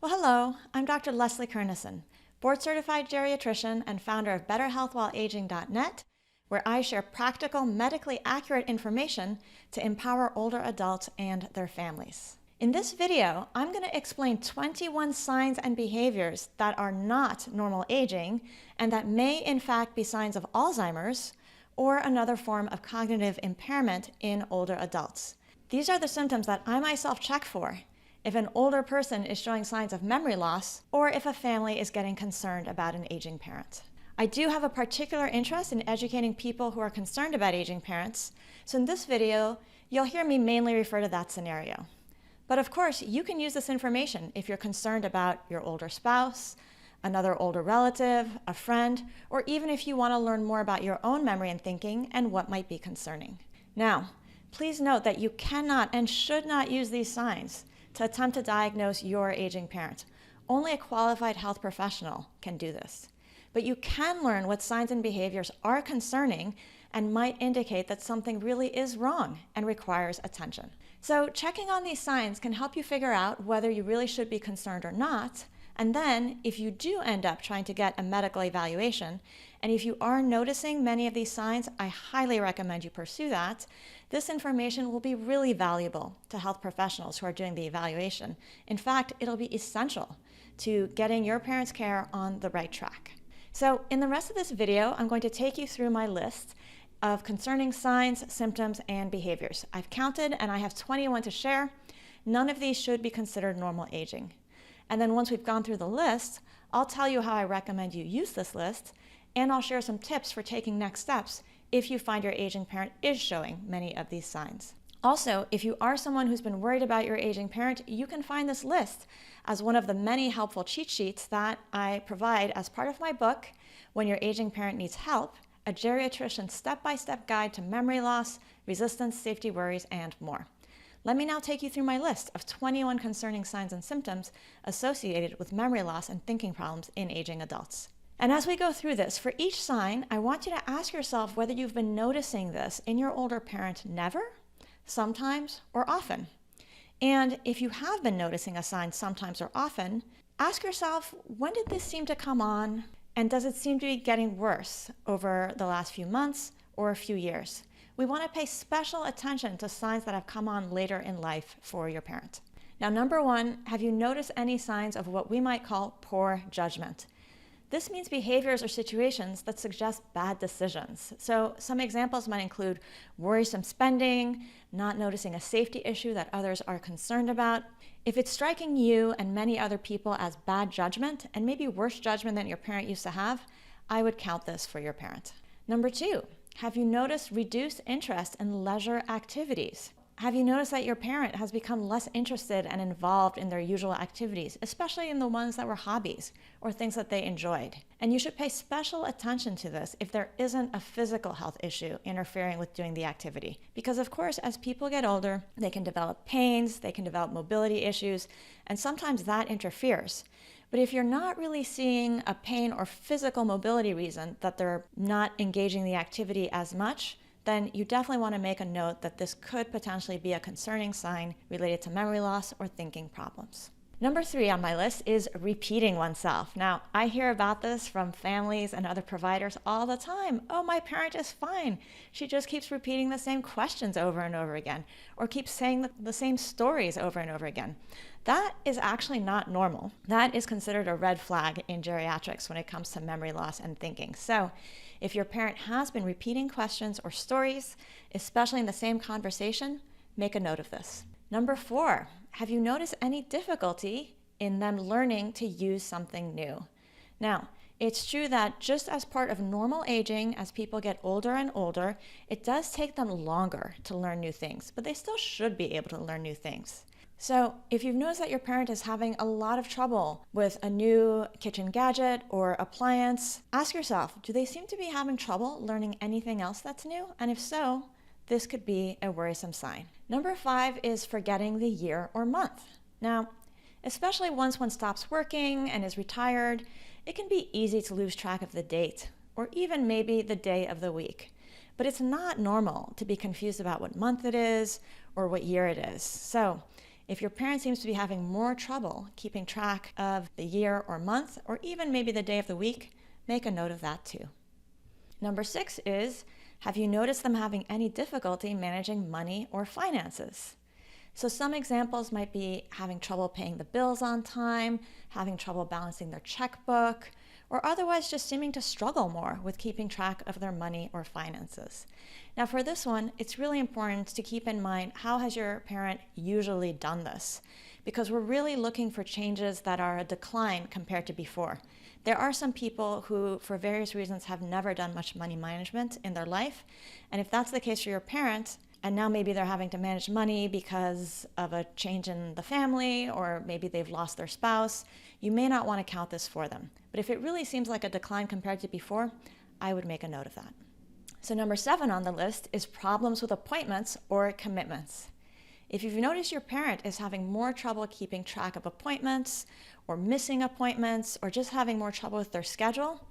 Well, hello, I'm Dr. Leslie Kernisan, board-certified geriatrician and founder of BetterHealthWhileAging.net, where I share practical, medically accurate information to empower older adults and their families. In this video, I'm going to explain 21 signs and behaviors that are not normal aging and that may in fact be signs of Alzheimer's or another form of cognitive impairment in older adults. These are the symptoms that I myself check for if an older person is showing signs of memory loss or if a family is getting concerned about an aging parent. I do have a particular interest in educating people who are concerned about aging parents, so in this video, you'll hear me mainly refer to that scenario. But of course, you can use this information if you're concerned about your older spouse, another older relative, a friend, or even if you want to learn more about your own memory and thinking and what might be concerning. Now, please note that you cannot and should not use these signs to attempt to diagnose your aging parent. Only a qualified health professional can do this. But you can learn what signs and behaviors are concerning and might indicate that something really is wrong and requires attention. So checking on these signs can help you figure out whether you really should be concerned or not. And then if you do end up trying to get a medical evaluation, and if you are noticing many of these signs, I highly recommend you pursue that. This information will be really valuable to health professionals who are doing the evaluation. In fact, it'll be essential to getting your parents' care on the right track. So in the rest of this video, I'm going to take you through my list of concerning signs, symptoms, and behaviors. I've counted and I have 21 to share. None of these should be considered normal aging. And then once we've gone through the list, I'll tell you how I recommend you use this list, and I'll share some tips for taking next steps if you find your aging parent is showing many of these signs. Also, if you are someone who's been worried about your aging parent, you can find this list as one of the many helpful cheat sheets that I provide as part of my book, When Your Aging Parent Needs Help, a geriatrician step-by-step guide to memory loss, resistance, safety worries, and more. Let me now take you through my list of 21 concerning signs and symptoms associated with memory loss and thinking problems in aging adults. And as we go through this, for each sign, I want you to ask yourself whether you've been noticing this in your older parent never, sometimes, or often. And if you have been noticing a sign sometimes or often, ask yourself, when did this seem to come on? And does it seem to be getting worse over the last few months or a few years? We want to pay special attention to signs that have come on later in life for your parent. Now, number one, have you noticed any signs of what we might call poor judgment? This means behaviors or situations that suggest bad decisions. So some examples might include worrisome spending, not noticing a safety issue that others are concerned about. If it's striking you and many other people as bad judgment, and maybe worse judgment than your parent used to have, I would count this for your parent. Number two, have you noticed reduced interest in leisure activities? Have you noticed that your parent has become less interested and involved in their usual activities, especially in the ones that were hobbies or things that they enjoyed? And you should pay special attention to this if there isn't a physical health issue interfering with doing the activity. Because of course, as people get older, they can develop pains, they can develop mobility issues, and sometimes that interferes. But if you're not really seeing a pain or physical mobility reason that they're not engaging the activity as much, then you definitely want to make a note that this could potentially be a concerning sign related to memory loss or thinking problems. Number three on my list is repeating oneself. Now, I hear about this from families and other providers all the time. Oh, my parent is fine. She just keeps repeating the same questions over and over again, or keeps saying the same stories over and over again. That is actually not normal. That is considered a red flag in geriatrics when it comes to memory loss and thinking. So if your parent has been repeating questions or stories, especially in the same conversation, make a note of this. Number four, have you noticed any difficulty in them learning to use something new? Now, it's true that just as part of normal aging, as people get older and older, it does take them longer to learn new things, but they still should be able to learn new things. So if you've noticed that your parent is having a lot of trouble with a new kitchen gadget or appliance, ask yourself, do they seem to be having trouble learning anything else that's new? And if so, this could be a worrisome sign. Number five is forgetting the year or month. Now, especially once one stops working and is retired, it can be easy to lose track of the date or even maybe the day of the week. But it's not normal to be confused about what month it is or what year it is. So If your parent seems to be having more trouble keeping track of the year or month, or even maybe the day of the week, make a note of that too. Number 6 is, have you noticed them having any difficulty managing money or finances? So some examples might be having trouble paying the bills on time, having trouble balancing their checkbook, or otherwise just seeming to struggle more with keeping track of their money or finances. Now for this one, it's really important to keep in mind, how has your parent usually done this? Because we're really looking for changes that are a decline compared to before. There are some people who, for various reasons, have never done much money management in their life. And if that's the case for your parent, and now maybe they're having to manage money because of a change in the family, or maybe they've lost their spouse, you may not want to count this for them. But if it really seems like a decline compared to before, I would make a note of that. So number 7 on the list is problems with appointments or commitments. If you've noticed your parent is having more trouble keeping track of appointments, or missing appointments, or just having more trouble with their schedule,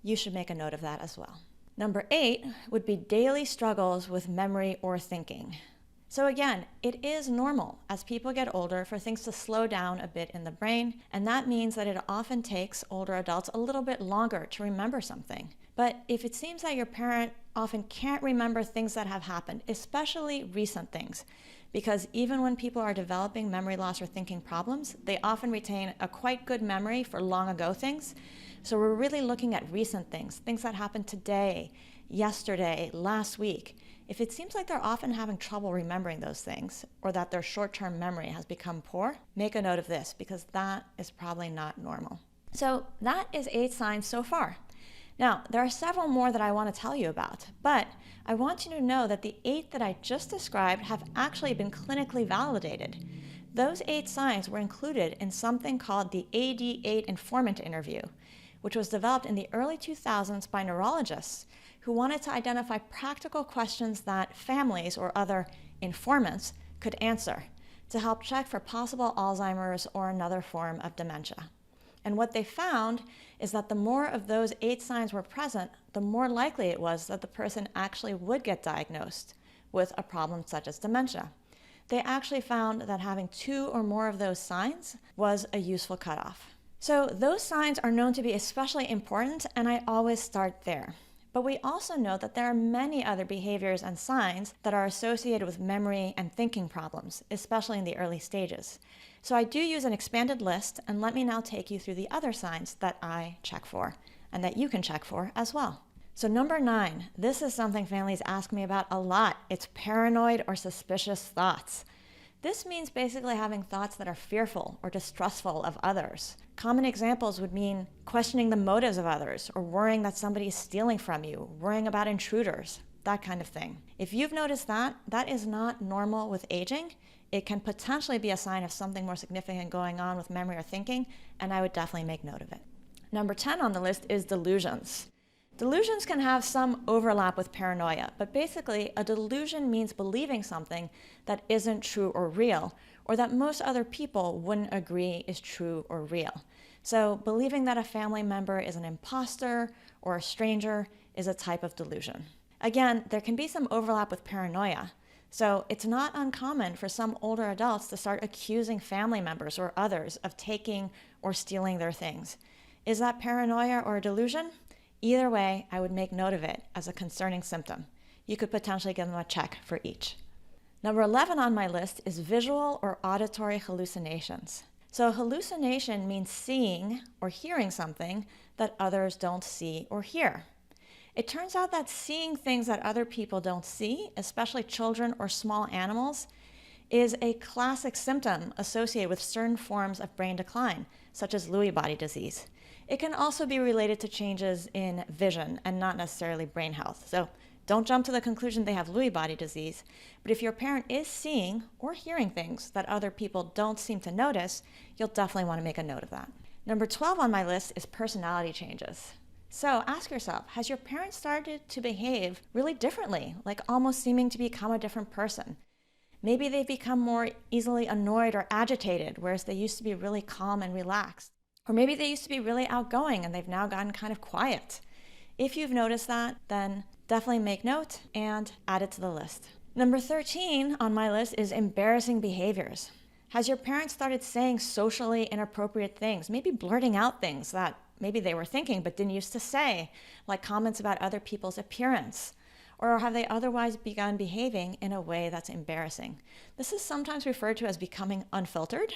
you should make a note of that as well. Number 8 would be daily struggles with memory or thinking. So again, it is normal as people get older for things to slow down a bit in the brain, and that means that it often takes older adults a little bit longer to remember something. But if it seems that your parent often can't remember things that have happened, especially recent things, because even when people are developing memory loss or thinking problems, they often retain a quite good memory for long ago things. So we're really looking at recent things that happened today, yesterday, last week. If it seems like they're often having trouble remembering those things, or that their short-term memory has become poor, make a note of this, because that is probably not normal. So that is 8 signs so far. Now, there are several more that I want to tell you about, but I want you to know that the 8 that I just described have actually been clinically validated. Those 8 signs were included in something called the AD8 Informant interview, which was developed in the early 2000s by neurologists who wanted to identify practical questions that families or other informants could answer to help check for possible Alzheimer's or another form of dementia. And what they found is that the more of those 8 signs were present, the more likely it was that the person actually would get diagnosed with a problem such as dementia. They actually found that having 2 or more of those signs was a useful cutoff. So those signs are known to be especially important, and I always start there. But we also know that there are many other behaviors and signs that are associated with memory and thinking problems, especially in the early stages. So I do use an expanded list, and let me now take you through the other signs that I check for, and that you can check for as well. So number 9, this is something families ask me about a lot. It's paranoid or suspicious thoughts. This means basically having thoughts that are fearful or distrustful of others. Common examples would mean questioning the motives of others, or worrying that somebody is stealing from you, worrying about intruders, that kind of thing. If you've noticed that, that is not normal with aging. It can potentially be a sign of something more significant going on with memory or thinking, and I would definitely make note of it. Number 10 on the list is delusions. Delusions can have some overlap with paranoia, but basically a delusion means believing something that isn't true or real, or that most other people wouldn't agree is true or real. So believing that a family member is an imposter or a stranger is a type of delusion. Again, there can be some overlap with paranoia. So it's not uncommon for some older adults to start accusing family members or others of taking or stealing their things. Is that paranoia or a delusion? Either way, I would make note of it as a concerning symptom. You could potentially give them a check for each. Number 11 on my list is visual or auditory hallucinations. So hallucination means seeing or hearing something that others don't see or hear. It turns out that seeing things that other people don't see, especially children or small animals, is a classic symptom associated with certain forms of brain decline, such as Lewy body disease. It can also be related to changes in vision and not necessarily brain health. So don't jump to the conclusion they have Lewy body disease, but if your parent is seeing or hearing things that other people don't seem to notice, you'll definitely want to make a note of that. Number 12 on my list is personality changes. So ask yourself, has your parent started to behave really differently, like almost seeming to become a different person? Maybe they've become more easily annoyed or agitated, whereas they used to be really calm and relaxed. Or maybe they used to be really outgoing and they've now gotten kind of quiet. If you've noticed that, then definitely make note and add it to the list. Number 13 on my list is embarrassing behaviors. Has your parent started saying socially inappropriate things, maybe blurting out things that maybe they were thinking but didn't used to say, like comments about other people's appearance? Or have they otherwise begun behaving in a way that's embarrassing? This is sometimes referred to as becoming unfiltered,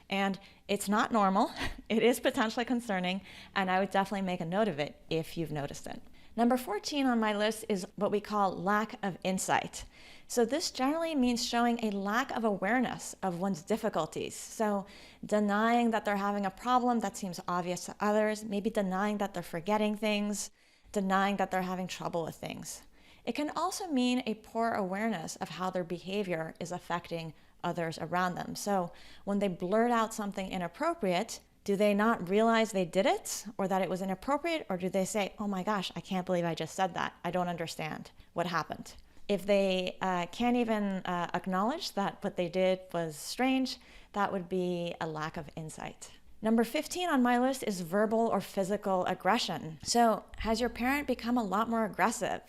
and it's not normal. It is potentially concerning, and I would definitely make a note of it if you've noticed it. Number 14 on my list is what we call lack of insight. So this generally means showing a lack of awareness of one's difficulties. So denying that they're having a problem that seems obvious to others, maybe denying that they're forgetting things, denying that they're having trouble with things. It can also mean a poor awareness of how their behavior is affecting others around them. So when they blurt out something inappropriate, do they not realize they did it or that it was inappropriate? Or do they say, oh my gosh, I can't believe I just said that. I don't understand what happened. If they can't even acknowledge that what they did was strange, that would be a lack of insight. Number 15 on my list is verbal or physical aggression. So has your parent become a lot more aggressive?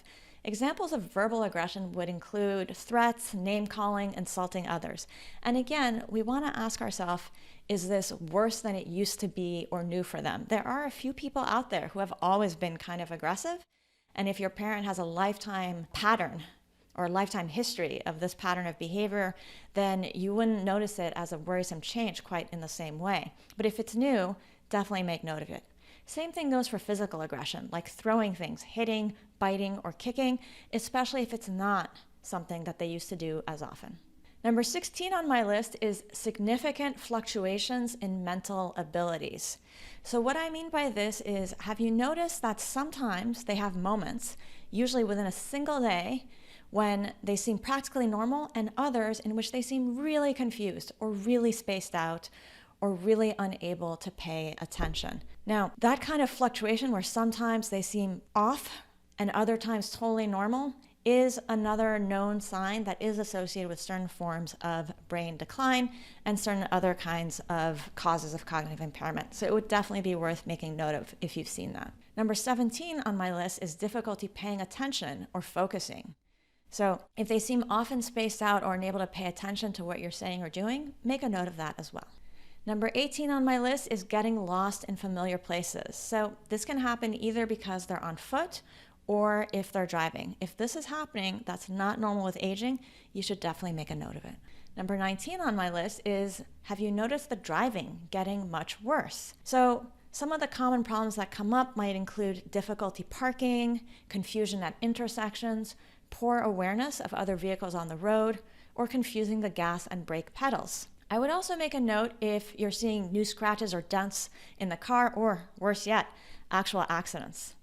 Examples of verbal aggression would include threats, name-calling, insulting others. And again, we want to ask ourselves, is this worse than it used to be or new for them? There are a few people out there who have always been kind of aggressive. And if your parent has a lifetime pattern or a lifetime history of this pattern of behavior, then you wouldn't notice it as a worrisome change quite in the same way. But if it's new, definitely make note of it. Same thing goes for physical aggression, like throwing things, hitting, biting, or kicking, especially if it's not something that they used to do as often. Number 16 on my list is significant fluctuations in mental abilities. So what I mean by this is, have you noticed that sometimes they have moments, usually within a single day, when they seem practically normal, and others in which they seem really confused or really spaced out or really unable to pay attention? Now, that kind of fluctuation where sometimes they seem off and other times totally normal is another known sign that is associated with certain forms of brain decline and certain other kinds of causes of cognitive impairment. So it would definitely be worth making note of if you've seen that. Number 17 on my list is difficulty paying attention or focusing. So if they seem often spaced out or unable to pay attention to what you're saying or doing, make a note of that as well. Number 18 on my list is getting lost in familiar places. So this can happen either because they're on foot or if they're driving. If this is happening, that's not normal with aging. You should definitely make a note of it. Number 19 on my list is, have you noticed the driving getting much worse? So some of the common problems that come up might include difficulty parking, confusion at intersections, poor awareness of other vehicles on the road, or confusing the gas and brake pedals. I would also make a note if you're seeing new scratches or dents in the car, or worse yet, actual accidents.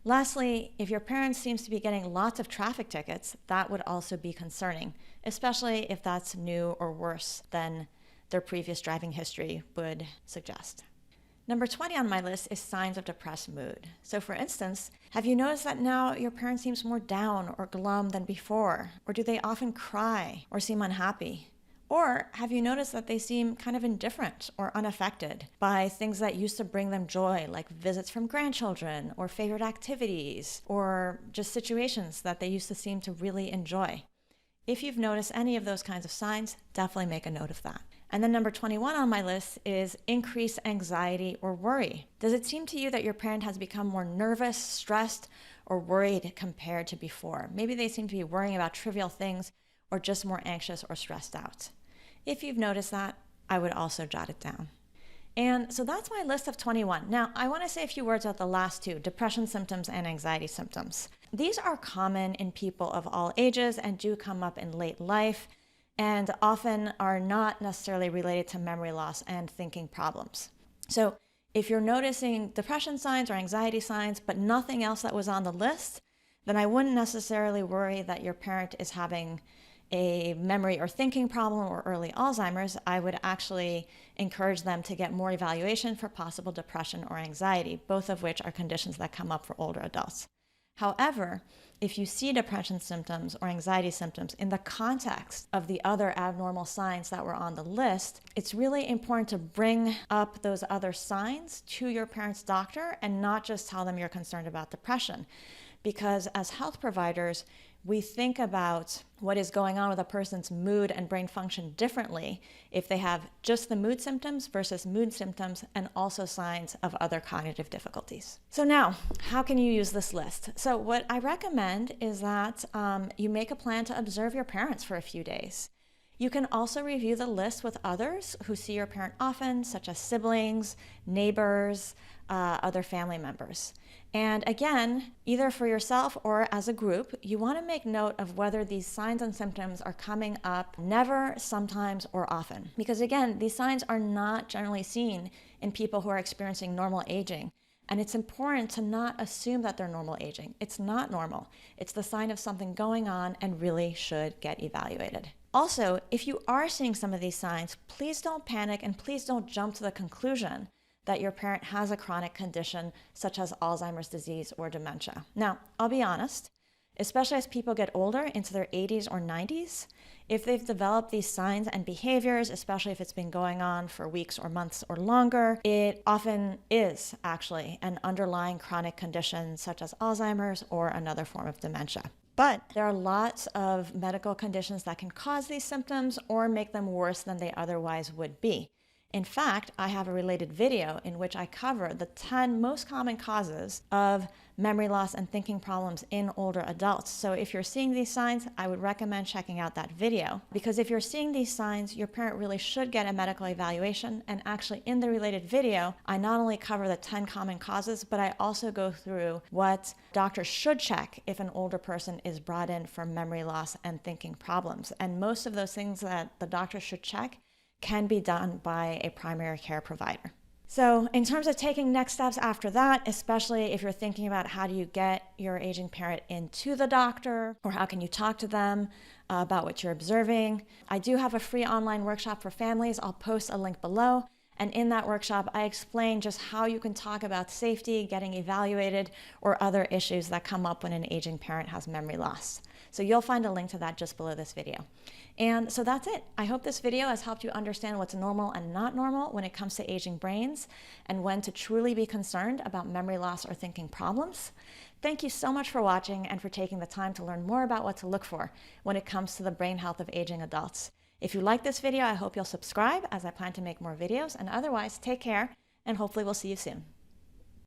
Lastly, if your parent seems to be getting lots of traffic tickets, that would also be concerning, especially if that's new or worse than their previous driving history would suggest. Number 20 on my list is signs of depressed mood. So for instance, have you noticed that now your parent seems more down or glum than before? Or do they often cry or seem unhappy? Or have you noticed that they seem kind of indifferent or unaffected by things that used to bring them joy, like visits from grandchildren or favorite activities, or just situations that they used to seem to really enjoy? If you've noticed any of those kinds of signs, definitely make a note of that. And then number 21 on my list is increased anxiety or worry. Does it seem to you that your parent has become more nervous, stressed, or worried compared to before? Maybe they seem to be worrying about trivial things or just more anxious or stressed out. If you've noticed that, I would also jot it down. And so that's my list of 21. Now, I want to say a few words about the last two, depression symptoms and anxiety symptoms. These are common in people of all ages and do come up in late life, and often are not necessarily related to memory loss and thinking problems. So if you're noticing depression signs or anxiety signs, but nothing else that was on the list, then I wouldn't necessarily worry that your parent is having a memory or thinking problem or early Alzheimer's. I would actually encourage them to get more evaluation for possible depression or anxiety, both of which are conditions that come up for older adults. However, if you see depression symptoms or anxiety symptoms in the context of the other abnormal signs that were on the list, it's really important to bring up those other signs to your parent's doctor and not just tell them you're concerned about depression. because as health providers, we think about what is going on with a person's mood and brain function differently if they have just the mood symptoms versus mood symptoms and also signs of other cognitive difficulties. So now, how can you use this list? So what I recommend is that you make a plan to observe your parents for a few days. You can also review the list with others who see your parent often, such as siblings, neighbors, other family members. And again, either for yourself or as a group, you want to make note of whether these signs and symptoms are coming up never, sometimes, or often. Because again, these signs are not generally seen in people who are experiencing normal aging. And it's important to not assume that they're normal aging. It's not normal. It's the sign of something going on and really should get evaluated. Also, if you are seeing some of these signs, please don't panic and please don't jump to the conclusion that your parent has a chronic condition such as Alzheimer's disease or dementia. Now, I'll be honest, especially as people get older into their 80s or 90s, if they've developed these signs and behaviors, especially if it's been going on for weeks or months or longer, it often is actually an underlying chronic condition such as Alzheimer's or another form of dementia. But there are lots of medical conditions that can cause these symptoms or make them worse than they otherwise would be. In fact, I have a related video in which I cover the 10 most common causes of memory loss and thinking problems in older adults. So if you're seeing these signs, I would recommend checking out that video, because if you're seeing these signs, your parent really should get a medical evaluation. And actually in the related video, I not only cover the 10 common causes, but I also go through what doctors should check if an older person is brought in for memory loss and thinking problems. And most of those things that the doctor should check can be done by a primary care provider. So in terms of taking next steps after that, especially if you're thinking about how do you get your aging parent into the doctor, or how can you talk to them about what you're observing, I do have a free online workshop for families. I'll post a link below. And in that workshop, I explain just how you can talk about safety, getting evaluated, or other issues that come up when an aging parent has memory loss. So you'll find a link to that just below this video. And so that's it. I hope this video has helped you understand what's normal and not normal when it comes to aging brains and when to truly be concerned about memory loss or thinking problems. Thank you so much for watching and for taking the time to learn more about what to look for when it comes to the brain health of aging adults. If you like this video, I hope you'll subscribe as I plan to make more videos, and otherwise, take care and hopefully we'll see you soon.